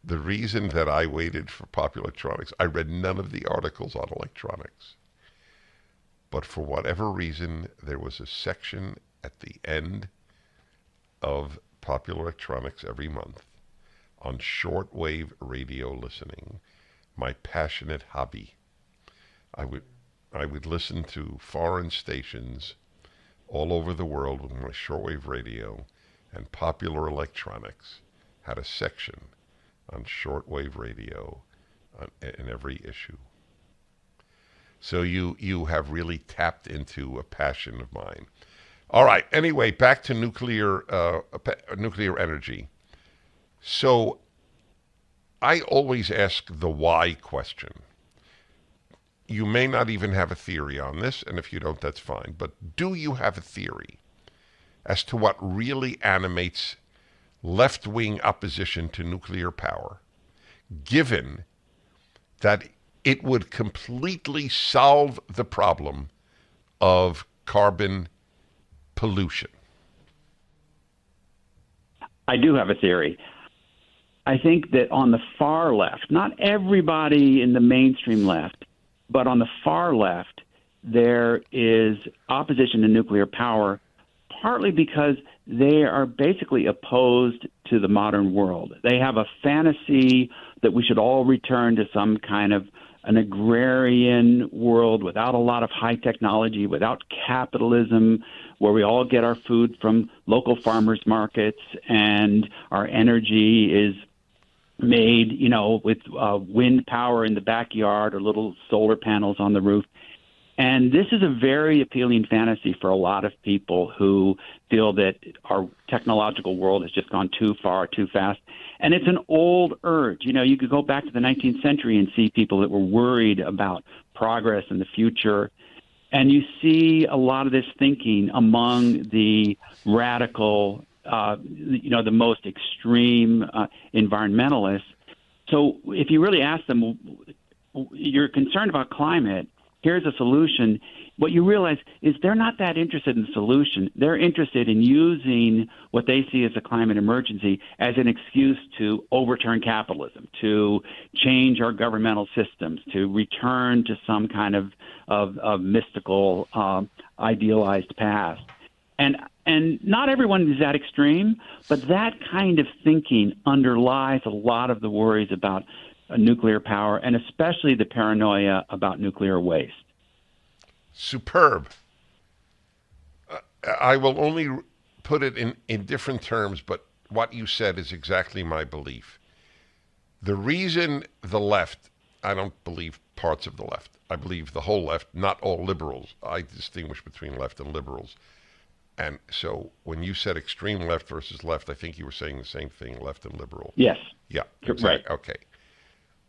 The reason that I waited for popular electronics, I read none of the articles on electronics. But for whatever reason, there was a section at the end of popular electronics every month on shortwave radio listening, my passionate hobby. I would I would listen to foreign stations all over the world with my shortwave radio, and popular electronics had a section on shortwave radio in every issue. So you have really tapped into a passion of mine. All right. Anyway, back to nuclear energy. So I always ask the why question. You may not even have a theory on this, and if you don't, that's fine. But do you have a theory as to what really animates left-wing opposition to nuclear power, given that it would completely solve the problem of carbon pollution? I do have a theory. I think that on the far left, not everybody in the mainstream left, but on the far left, there is opposition to nuclear power, partly because they are basically opposed to the modern world. They have a fantasy that we should all return to some kind of an agrarian world without a lot of high technology, without capitalism, where we all get our food from local farmers markets and our energy is made, with wind power in the backyard or little solar panels on the roof. And this is a very appealing fantasy for a lot of people who feel that our technological world has just gone too far, too fast. And it's an old urge. You could go back to the 19th century and see people that were worried about progress in the future. And you see a lot of this thinking among the radical, the most extreme environmentalists. So if you really ask them, you're concerned about climate, here's a solution, what you realize is they're not that interested in the solution. They're interested in using what they see as a climate emergency as an excuse to overturn capitalism, to change our governmental systems, to return to some kind of mystical, idealized past. And not everyone is that extreme, but that kind of thinking underlies a lot of the worries about nuclear power, and especially the paranoia about nuclear waste. Superb. I will only put it in different terms, but what you said is exactly my belief. The reason the left, I don't believe parts of the left, I believe the whole left, not all liberals. I distinguish between left and liberals. And so when you said extreme left versus left, I think you were saying the same thing, left and liberal. Yes. Yeah, exactly. Right. Okay.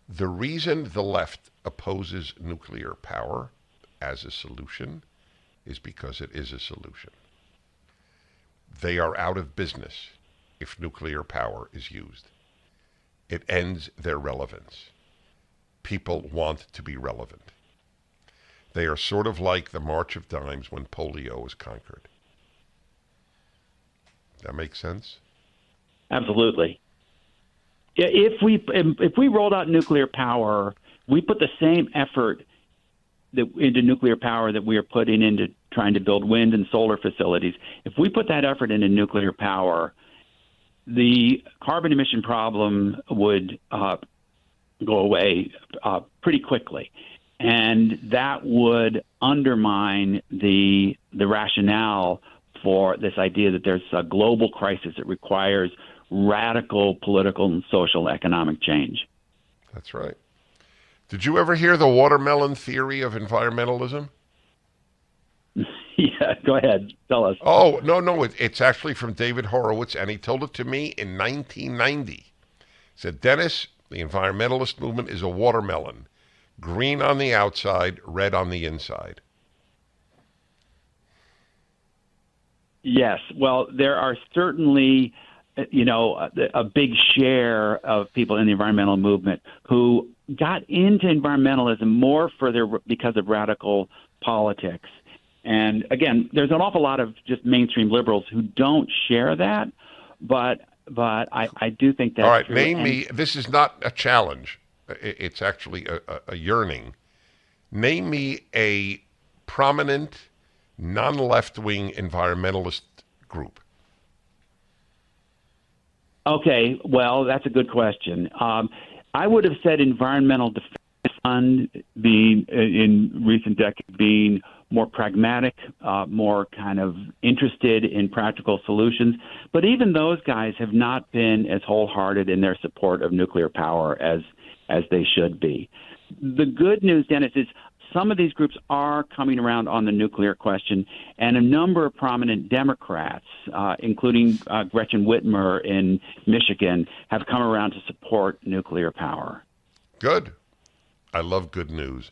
The reason the left opposes nuclear power as a solution is because it is a solution. They are out of business if nuclear power is used. It ends their relevance. People want to be relevant. They are sort of like the March of Dimes when polio was conquered. That makes sense? Absolutely. Yeah, if we rolled out nuclear power, we put the same effort into nuclear power that we are putting into trying to build wind and solar facilities. If we put that effort into nuclear power, the carbon emission problem would go away pretty quickly. And that would undermine the rationale for this idea that there's a global crisis that requires radical political and social economic change. That's right. Did you ever hear the watermelon theory of environmentalism? Yeah, go ahead. Tell us. Oh, no. It's actually from David Horowitz, and he told it to me in 1990. He said, Dennis, the environmentalist movement is a watermelon. Green on the outside, red on the inside. Yes. Well, there are certainly, a big share of people in the environmental movement who got into environmentalism more because of radical politics. And again, there's an awful lot of just mainstream liberals who don't share that. But but I do think that's All right, true. name And me. This is not a challenge. It's actually a yearning. Name me a prominent, non-left-wing environmentalist group. okay, well, that's a good question. I would have said Environmental Defense Fund being in recent decades being more pragmatic, more kind of interested in practical solutions. But even those guys have not been as wholehearted in their support of nuclear power as they should be. The good news, Dennis, is some of these groups are coming around on the nuclear question, and a number of prominent Democrats, including Gretchen Whitmer in Michigan, have come around to support nuclear power. Good. I love good news.